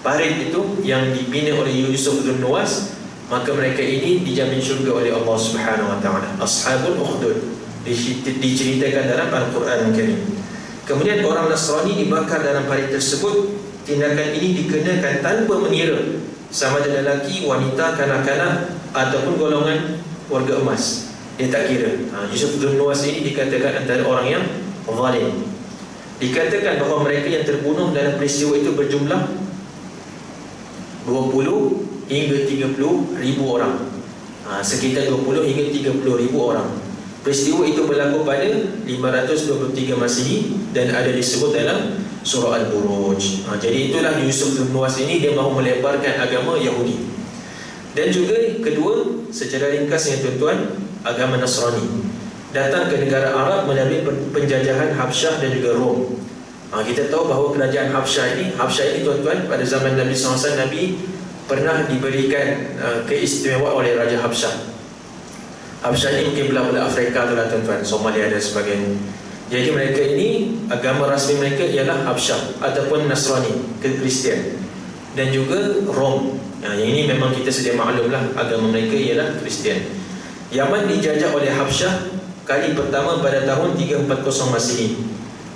parit itu yang dibina oleh Yusuf Dzunnuwas. Maka mereka ini dijamin syurga oleh Allah Subhanahu Wa Taala. Ashabul Ukhdud diceritakan dalam Al-Quran Al-Karim. Kemudian orang Nasrani dibakar dalam parit tersebut. Tindakan ini dikenakan tanpa mengira sama ada lelaki, wanita, kanak-kanak ataupun golongan warga emas. Dia tak kira. Yusuf Dzunnuwas ini dikatakan antara orang yang zalim. Dikatakan bahawa mereka yang terbunuh dalam peristiwa itu berjumlah 20 hingga 30 ribu orang. Sekitar 20 hingga 30 ribu orang. Peristiwa itu berlaku pada 523 Masihi dan ada disebut dalam surah Al-Buruj. Jadi itulah Yusuf Dzunnuwas ini, dia mahu melebarkan agama Yahudi. Dan juga kedua, secara ringkasnya tuan-tuan, agama Nasrani datang ke negara Arab melalui penjajahan Habsyah dan juga Rom. Kita tahu bahawa kerajaan Habsyah ini tuan-tuan, pada zaman Nabi SAW, Nabi pernah diberikan keistimewaan oleh Raja Habsyah. Habsyah ini mungkin belah-belah Afrika tu lah tuan-tuan, Somalia dan sebagainya. Jadi mereka ini, agama rasmi mereka ialah Habsyah ataupun Nasrani, Kristian, dan juga Rom. Yang ini memang kita sedia maklum lah, agama mereka ialah Kristian. Yaman dijajah oleh Habsyah kali pertama pada tahun 340 Masihi.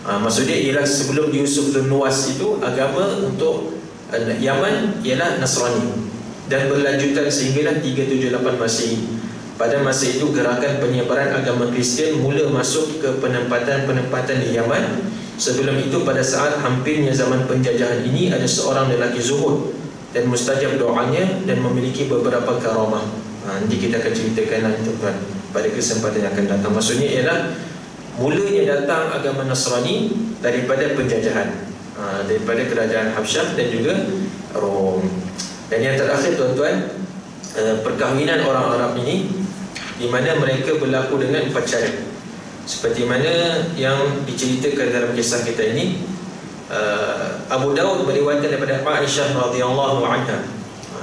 Maksudnya ialah sebelum Yusuf Dzunnuwas itu, agama untuk Yaman ialah Nasrani, dan berlanjutan sehinggalah 378 Masihi. Pada masa itu gerakan penyebaran agama Kristian mula masuk ke penempatan-penempatan di Yaman. Sebelum itu, pada saat hampirnya zaman penjajahan ini, ada seorang lelaki zuhud dan mustajab doanya dan memiliki beberapa karamah. Nanti kita akan ceritakan nanti tuan-tuan pada kesempatan yang akan datang. Maksudnya ialah mulanya datang agama Nasrani daripada penjajahan, daripada kerajaan Habsyah dan juga Rom. Dan yang terakhir tuan-tuan, perkahwinan orang Arab ini, di mana mereka berlaku dengan 4 cara. Seperti mana yang diceritakan dalam kisah kita ini. Abu Daud meriwayatkan daripada Aisyah radhiyallahu anha.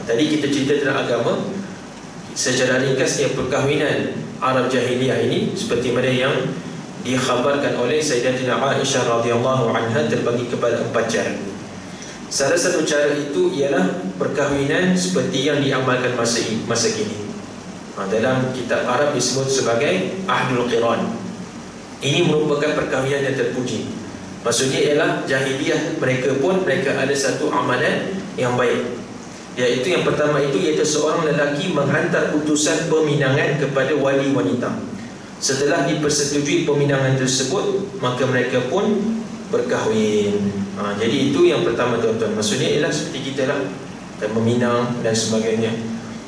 Tadi kita cerita tentang agama. Secara ringkas, perkahwinan Arab jahiliyah ini seperti mana yang dikhabarkan oleh Sayyidatina Aisyah radhiyallahu anha terbagi kepada 4 cara. Salah satu cara itu ialah perkahwinan seperti yang diamalkan masa kini. Dalam kitab Arab disebut sebagai Ahdul Qiran. Ini merupakan perkahwinan yang terpuji. Maksudnya ialah jahiliyah mereka ada satu amalan yang baik, iaitu yang pertama itu iaitu seorang lelaki menghantar utusan peminangan kepada wali wanita. Setelah dipersetujui peminangan tersebut, maka mereka pun berkahwin. Jadi itu yang pertama tuan-tuan. Maksudnya ialah seperti kita lah, meminang dan sebagainya.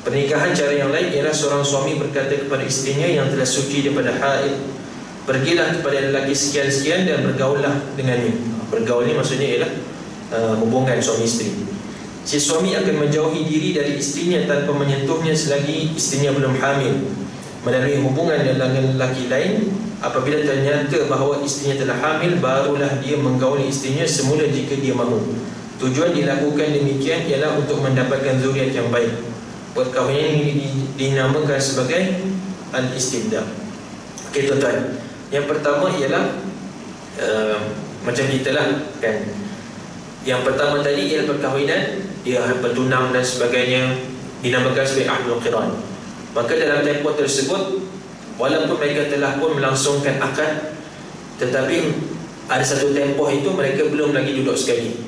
Pernikahan cara yang lain ialah seorang suami berkata kepada isterinya yang telah suci daripada haid, pergilah kepada lelaki sekian-sekian dan bergaullah dengannya. Bergaul ni maksudnya ialah hubungan suami isteri. Si suami akan menjauhi diri dari isterinya tanpa menyentuhnya selagi isterinya belum hamil, melalui hubungan dengan lelaki lain. Apabila ternyata bahawa isterinya telah hamil, barulah dia menggauli isterinya semula jika dia mahu. Tujuan dilakukan demikian ialah untuk mendapatkan zuriat yang baik. Perkahwinan ini dinamakan sebagai al-istibda. Okey tuan-tuan, yang pertama ialah macam kita lah kan. Yang pertama tadi ialah perkahwinan, dia bertunang dan sebagainya, dinamakan sebagai Ahdul Qiran. Maka dalam tempoh tersebut, walaupun mereka telah pun melangsungkan akad, tetapi ada satu tempoh itu mereka belum lagi duduk sekali.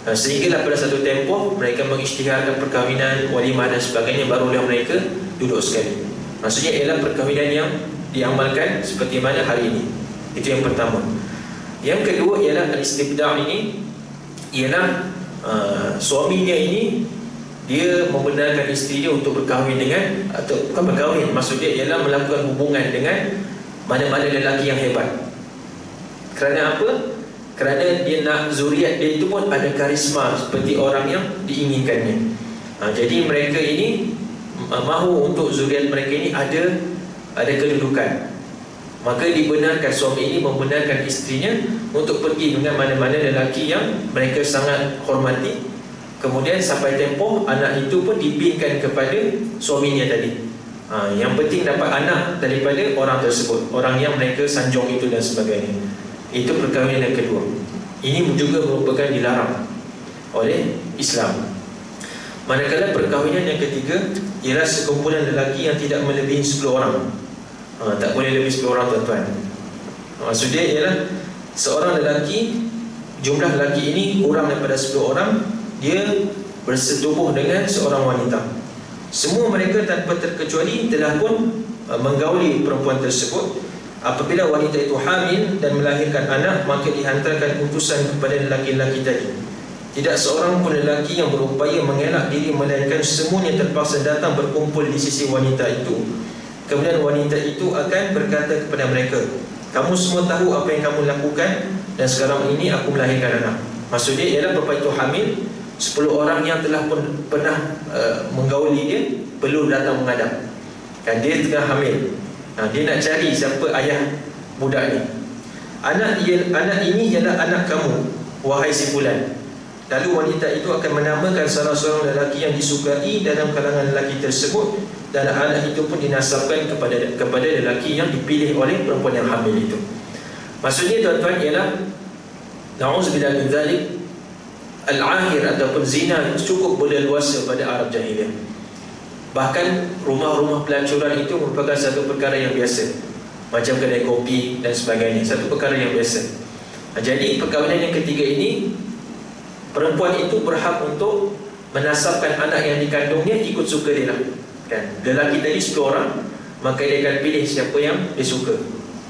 Sehinggalah pada satu tempoh mereka mengisytiharkan perkahwinan, walimah dan sebagainya, barulah mereka duduk sekali. Maksudnya ialah perkahwinan yang diamalkan seperti mana hari ini. Itu yang pertama. Yang kedua ialah al-istibda' ini ialah suaminya ini dia membenarkan isteri dia untuk berkahwin dengan, atau bukan berkahwin, maksudnya ialah melakukan hubungan dengan mana-mana lelaki yang hebat. Kerana apa? Kerana dia nak zuriat dia itu pun ada karisma seperti orang yang diinginkannya. Jadi mereka ini mahu untuk zuriat mereka ini ada kedudukan. Maka dibenarkan, suami ini membenarkan isterinya untuk pergi dengan mana-mana lelaki yang mereka sangat hormati. Kemudian sampai tempoh anak itu pun diberikan kepada suaminya tadi. Yang penting dapat anak daripada orang tersebut, orang yang mereka sanjung itu dan sebagainya. Itu perkahwinan yang kedua. Ini juga merupakan dilarang oleh Islam. Manakala perkahwinan yang ketiga ialah sekumpulan lelaki yang tidak melebihi 10 orang. Tak boleh lebih 10 orang tuan-tuan. Maksudnya ialah seorang lelaki, jumlah lelaki ini kurang daripada 10 orang, dia bersetubuh dengan seorang wanita. Semua mereka tanpa terkecuali telah pun menggauli perempuan tersebut. Apabila wanita itu hamil dan melahirkan anak, maka dihantarkan utusan kepada lelaki-lelaki tadi. Tidak seorang pun lelaki yang berupaya mengelak diri, melainkan semuanya terpaksa datang berkumpul di sisi wanita itu. Kemudian wanita itu akan berkata kepada mereka, kamu semua tahu apa yang kamu lakukan, dan sekarang ini aku melahirkan anak. Maksudnya ialah perempuan itu hamil, 10 orang yang telah pun pernah menggauli dia perlu datang menghadap. Dan dia tengah hamil. Dia nak cari siapa ayah budak ni. Anak ini ialah anak kamu, wahai si fulan. Lalu wanita itu akan menamakan salah seorang lelaki yang disukai dalam kalangan lelaki tersebut, dan anak itu pun dinasabkan kepada lelaki yang dipilih oleh perempuan yang hamil itu. Maksudnya tuan-tuan ialah na'udzubillah min dzalik, al-ahir ataupun zina cukup berleluasa pada Arab jahiliyah. Bahkan rumah-rumah pelancuran itu merupakan satu perkara yang biasa, macam kedai kopi dan sebagainya, satu perkara yang biasa. Jadi perkahwinan yang ketiga ini, perempuan itu berhak untuk menasabkan anak yang dikandungnya ikut suka dia lah, kan? Lelaki tadi 10 orang, maka dia akan pilih siapa yang dia suka.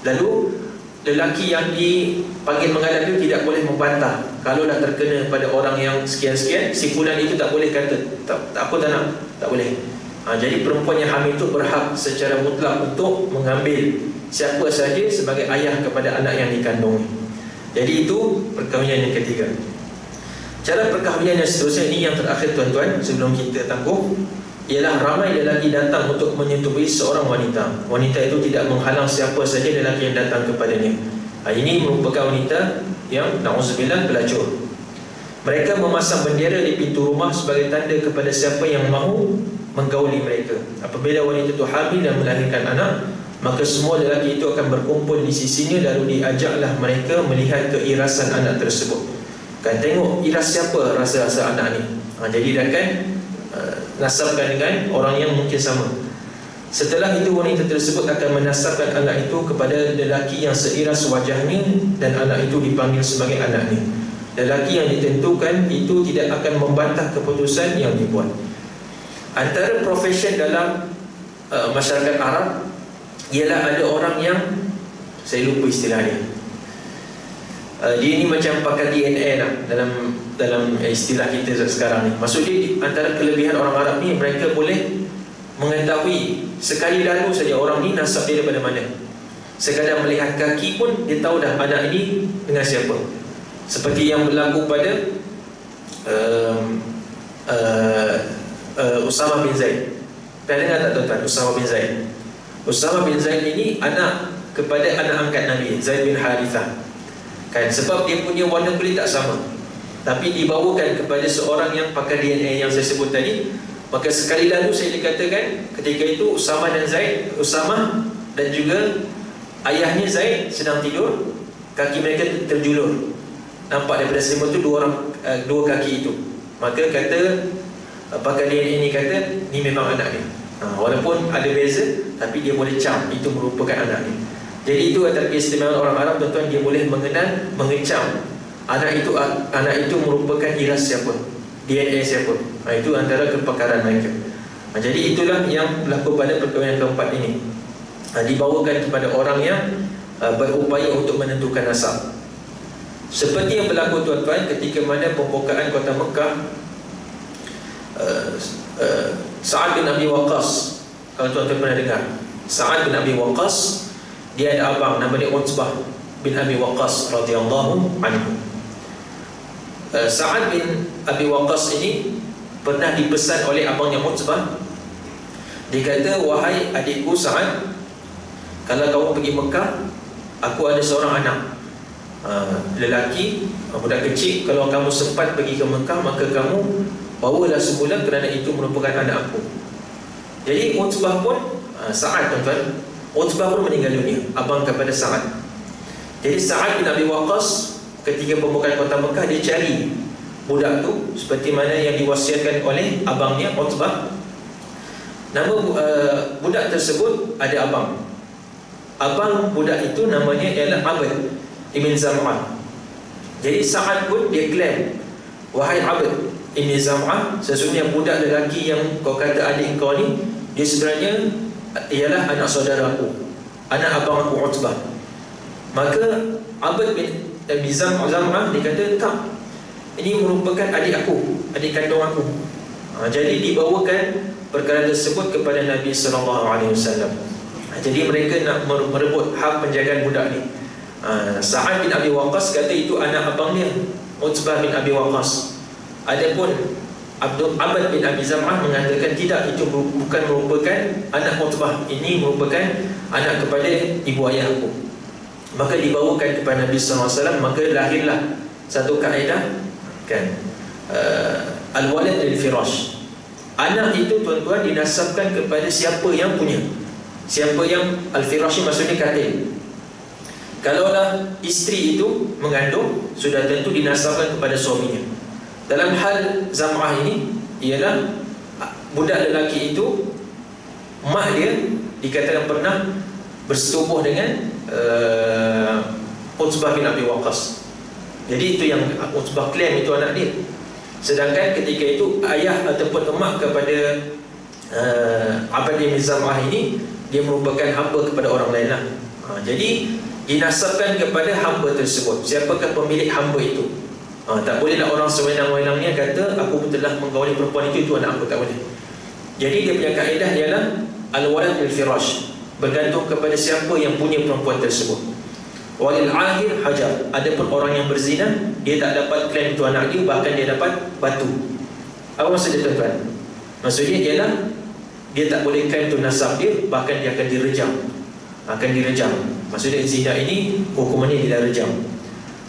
Lalu lelaki yang dipanggil menghadap itu tidak boleh membantah. Kalau dah terkena pada orang yang sekian-sekian, si fulan itu tak boleh kata aku tak nak, tak boleh. Jadi perempuan yang hamil itu berhak secara mutlak untuk mengambil siapa sahaja sebagai ayah kepada anak yang dikandungnya. Jadi itu perkahwinan yang ketiga. Cara perkahwinan yang seterusnya ini yang terakhir tuan-tuan, sebelum kita tangguh, ialah ramai lelaki datang untuk menyetubui seorang wanita. Wanita itu tidak menghalang siapa saja lelaki yang datang kepadanya. Ini merupakan wanita yang na'udzubillah pelacur. Mereka memasang bendera di pintu rumah sebagai tanda kepada siapa yang mahu menggauli mereka. Apabila wanita itu hamil dan melahirkan anak, maka semua lelaki itu akan berkumpul di sisinya, lalu diajaklah mereka melihat keirasan anak tersebut. Kan tengok iras siapa rasa-rasa anak ni. Jadi dia akan nasabkan dengan orang yang mungkin sama. Setelah itu wanita tersebut akan menasabkan anak itu kepada lelaki yang seiras wajahnya, dan anak itu dipanggil sebagai anaknya. Lelaki yang ditentukan itu tidak akan membantah keputusan yang dibuat. Antara profesion dalam masyarakat Arab ialah ada orang yang, saya lupa istilah dia, dia ni macam pakai DNA lah dalam istilah kita sekarang ni. Maksud dia, antara kelebihan orang Arab ni, mereka boleh mengetahui sekali lalu saja orang ni nasab dia daripada mana. Sekadar melihat kaki pun dia tahu dah anak ini dengan siapa. Seperti yang berlaku pada Usama bin Zaid. Pernah dengar tak tuan-tuan Usama bin Zaid? Usama bin Zaid ini anak kepada anak angkat Nabi, Zaid bin Harithah. Kan, sebab dia punya warna kulit tak sama, tapi dibawakan kepada seorang yang pakai DNA yang saya sebut tadi. Maka sekali lalu saya dikatakan ketika itu Usama dan Zaid, Usama dan juga ayahnya Zaid sedang tidur, kaki mereka terjulur. Nampak daripada selimut tu dua kaki itu. Maka kata pakai DNA ini, kata ni memang anak dia. Walaupun ada beza, tapi dia boleh cam itu merupakan anak dia. Jadi itu antara keistimewaan orang Arab, tuan-tuan, dia boleh mengenal, mengecam anak itu merupakan iras siapa, DNA siapa. Itu antara kepakaran mereka. Jadi itulah yang berlaku pada perkahwinan keempat ini. Dibawakan kepada orang yang berupaya untuk menentukan nasab. Seperti yang berlaku, tuan-tuan, ketika mana pembukaan kota Mekah, Sa'ad bin Abi Waqqas, kalau tuan-tuan pernah dengar, Sa'ad bin Abi Waqqas, dia ada abang nama dia Utbah bin Abi Waqqas radhiyallahu anhu. Sa'ad bin Abi Waqqas ini pernah dipesan oleh abangnya Utbah. Dia kata, wahai adikku Sa'ad, kalau kamu pergi Mekah, aku ada seorang anak lelaki, budak kecil. Kalau kamu sempat pergi ke Mekah, maka kamu bawalah semula, kerana itu merupakan anak aku. Jadi Utbah pun Sa'ad, tuan-tuan, Utbah pun meninggal dunia, abang kepada Sa'ad. Jadi Sa'ad bin Abi Waqqas ketika pembukaan kota Mekah, dia cari budak tu seperti mana yang diwasiatkan oleh abangnya Utbah. Nama budak tersebut ada abang. Abang budak itu namanya ialah Abd ibn Zam'ah. Jadi Sa'ad pun dia klaim, wahai Abd ibn Zam'ah, sesungguhnya budak lelaki yang kau kata adik kau ni, dia sebenarnya ialah anak saudaraku, anak abang aku Utbah. Maka Abd bin Zam'ah dia kata, tak, ini merupakan adik aku, adik kandung aku. Jadi dibawakan perkara tersebut kepada Nabi SAW. Jadi mereka nak merebut hak penjagaan budak ni. Sa'ad bin Abi Waqqas kata itu anak abang dia, Utbah bin Abi Waqqas. Adapun Abd bin Abi Zam'ah mengatakan tidak, itu bukan merupakan anak Utbah, ini merupakan anak kepada ibu ayah aku. Maka dibawakan kepada Nabi SAW. Maka lahirlah satu kaedah, kan, al-walad lil-firash. Anak itu, tuan-tuan, dinasabkan kepada siapa yang punya. Siapa yang al-firash maksudnya katil. Kalaulah isteri itu mengandung, sudah tentu dinasabkan kepada suaminya. Dalam hal Zam'ah ini ialah budak lelaki itu, mak dia dikatakan pernah bersetubuh dengan Utbah bin Abi Waqqas. Jadi itu yang Utbah klaim itu anak dia. Sedangkan ketika itu ayah ataupun emak kepada Abd bin Zam'ah ini, dia merupakan hamba kepada orang lain lah. Jadi dinasabkan kepada hamba tersebut. Siapakah pemilik hamba itu? Tak bolehlah orang sewenang-wenangnya kata aku telah menggauli perempuan itu anak aku, tak boleh. Jadi dia punya kaedah ialah al-walad lil-firash, bergantung kepada siapa yang punya perempuan tersebut. Walil ahir hajar, adapun orang yang berzina, dia tak dapat klaim itu anak dia, bahkan dia dapat batu. Apa maksud dia, tuan-tuan? Maksudnya ialah dia tak boleh claim tu nasab dia, bahkan dia akan direjam. Maksudnya zina ini hukumannya dia rejam.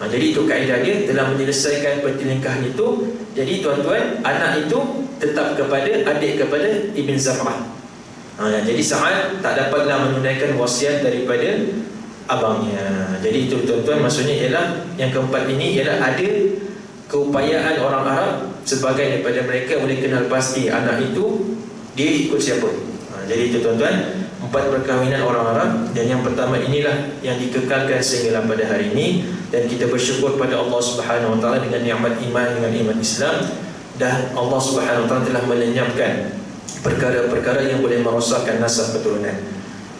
Jadi itu kaedah dia telah menyelesaikan pertelingkahan itu. Jadi tuan-tuan, anak itu tetap adik kepada Ibn Zam'ah. Jadi Sa'ad tak dapatlah menunaikan wasiat daripada abangnya. Jadi itu tuan-tuan, maksudnya ialah yang keempat ini ialah ada keupayaan orang Arab sebagai daripada mereka boleh kenal pasti anak itu dia ikut siapa. Jadi itu tuan-tuan, 4 perkahwinan orang Arab. Dan yang pertama inilah yang dikekalkan sehingga pada hari ini. Dan kita bersyukur pada Allah Subhanahu Wa Taala dengan nikmat iman, dengan iman Islam. Dan Allah Subhanahu Wa Taala telah melenyapkan perkara-perkara yang boleh merosakkan nasab keturunan.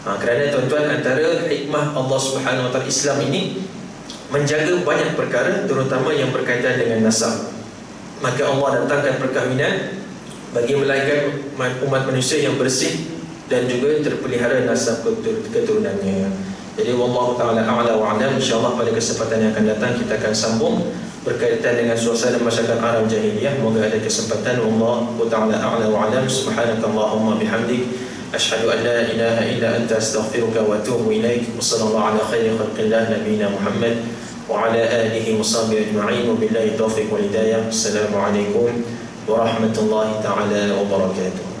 Kerana tuan-tuan, antara hikmah Allah Subhanahu Wa Taala Islam ini menjaga banyak perkara, terutama yang berkaitan dengan nasab. Maka Allah datangkan perkahwinan bagi melahirkan umat manusia yang bersih dan juga terpelihara nasab keturunannya. Jadi wallahu taala a'la wa a'lam. Insyaallah pada kesempatan yang akan datang kita akan sambung berkaitan dengan suasana masyarakat Arab jahiliyah. Moga ada kesempatan. Wallahu taala a'la wa a'lam. Subhanakallahumma bihamdik, asyhadu an la ilaha illa anta, astaghfiruka wa atubu ilaik. Wassallallahu ala khairi khalqillah nabiyina Muhammad wa ala alihi wa sahbihi ajma'in. Wabillahi taufiq wal hidayah. Assalamualaikum warahmatullahi taala wabarakatuh.